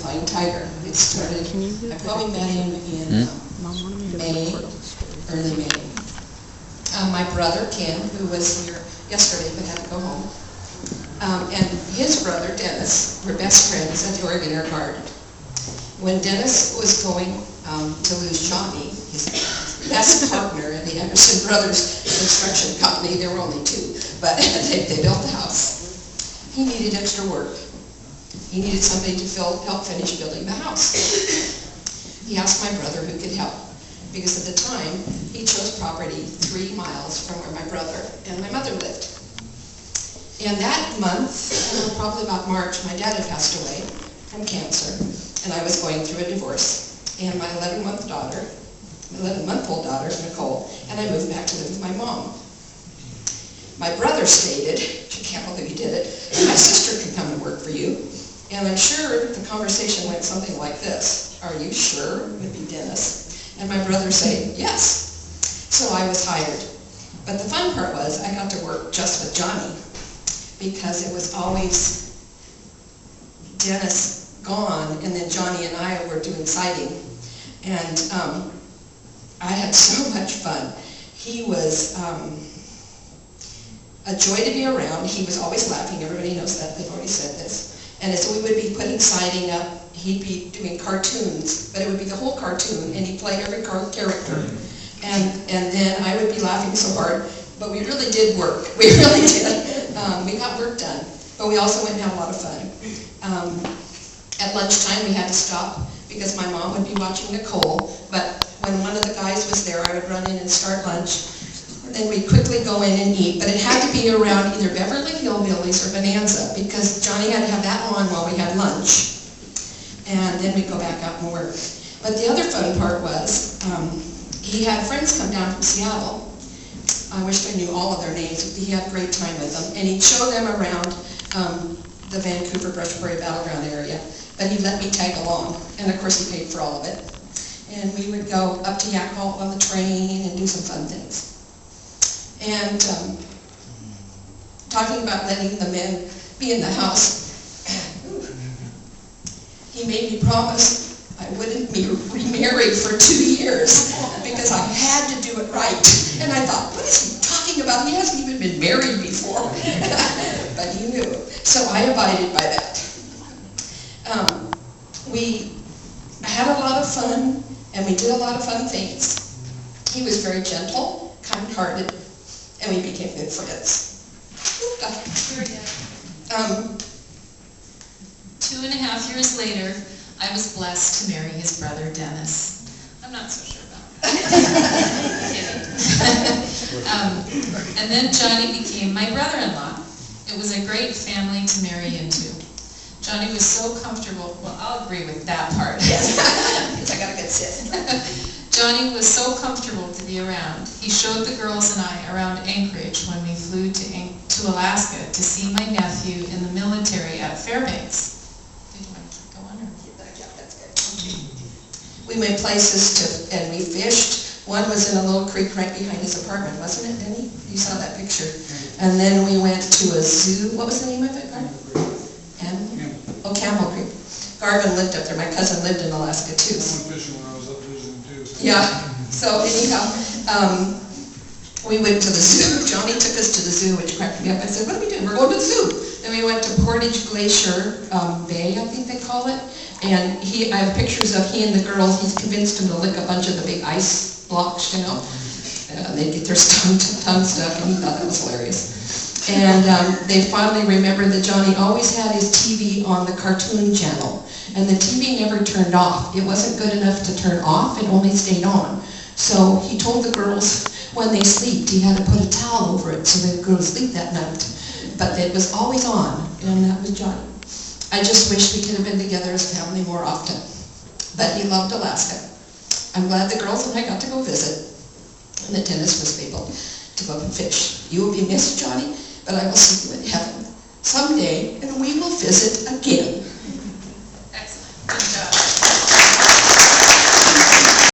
Flying Tiger. It started, I probably met him in May, early May. My brother, Ken, who was here yesterday but had to go home, and his brother, Dennis, were best friends at the Oregon Air Guard. When Dennis was going to lose Johnny, his best partner in the Anderson Brothers construction company, there were only two, but they built the house. He needed extra work. He needed somebody to help finish building the house. He asked my brother who could help, because at the time, he chose property 3 miles from where my brother and my mother lived. And that month, probably about March, my dad had passed away from cancer, and I was going through a divorce. And my 11-month-old daughter, Nicole, and I moved back to live with my mom. My brother stated, I can't believe he did it, my sister could come and work for you. And I'm sure the conversation went something like this: are you sure? Would be Dennis. And my brother said, yes. So I was hired. But the fun part was I got to work just with Johnny, because it was always Dennis gone, and then Johnny and I were doing siding. And I had so much fun. He was a joy to be around. He was always laughing. Everybody knows that. They've already said this. And as we would be putting siding up, he'd be doing cartoons, but it would be the whole cartoon, and he played every character. And then I would be laughing so hard, but we really did work. We really did. We got work done, but we also went and had a lot of fun. At lunchtime, we had to stop because my mom would be watching Nicole, but when one of the guys was there, I would run in and start lunch. Then we'd quickly go in and eat, but it had to be around either Beverly Hillbillies or Bonanza, because Johnny had to have that on while we had lunch. And then we'd go back out and work. But the other fun part was, he had friends come down from Seattle. I wish I knew all of their names, but he had a great time with them. And he'd show them around the Vancouver Brush Prairie Battleground area. But he let me tag along, and of course he paid for all of it. And we would go up to Yakima on the train and do some fun things. And talking about letting the men be in the house, he made me promise I wouldn't be remarried for 2 years because I had to do it right. And I thought, what is he talking about? He hasn't even been married before. But he knew. So I abided by that. We had a lot of fun, and we did a lot of fun things. He was very gentle, kind-hearted, and we became good friends. 2.5 years later, I was blessed to marry his brother, Dennis. I'm not so sure about that. And then Johnny became my brother-in-law. It was a great family to marry into. Johnny was so comfortable. Well, I'll agree with that part. Because I got a good sit. Johnny was so comfortable to be around. He showed the girls and I around Anchorage when we flew to Alaska to see my nephew in the military at Fairbanks. Did you want to keep going? Yeah, that's good. We went places and we fished. One was in a little creek right behind his apartment, wasn't it, Denny? You saw that picture. And then we went to a zoo. What was the name of it, Garvin? Camel Creek. Garvin lived up there. My cousin lived in Alaska too. I went fishing when I was up visiting too. So. Yeah. So anyhow, we went to the zoo. Johnny took us to the zoo, which cracked me up. I said, what are we doing? We're going to the zoo. Then we went to Portage Glacier Bay, I think they call it. And I have pictures of he and the girls. He's convinced them to lick a bunch of the big ice blocks, you know. They'd get their tongue stuck, and he thought that was hilarious. And they finally remembered that Johnny always had his TV on the cartoon channel. And the TV never turned off. It wasn't good enough to turn off, it only stayed on. So he told the girls when they slept, he had to put a towel over it so they'd go to sleep that night. But it was always on, and that was Johnny. I just wish we could have been together as a family more often. But he loved Alaska. I'm glad the girls and I got to go visit, and that Dennis was able to go and fish. You will be missed, Johnny, but I will see you in heaven someday, and we will visit again.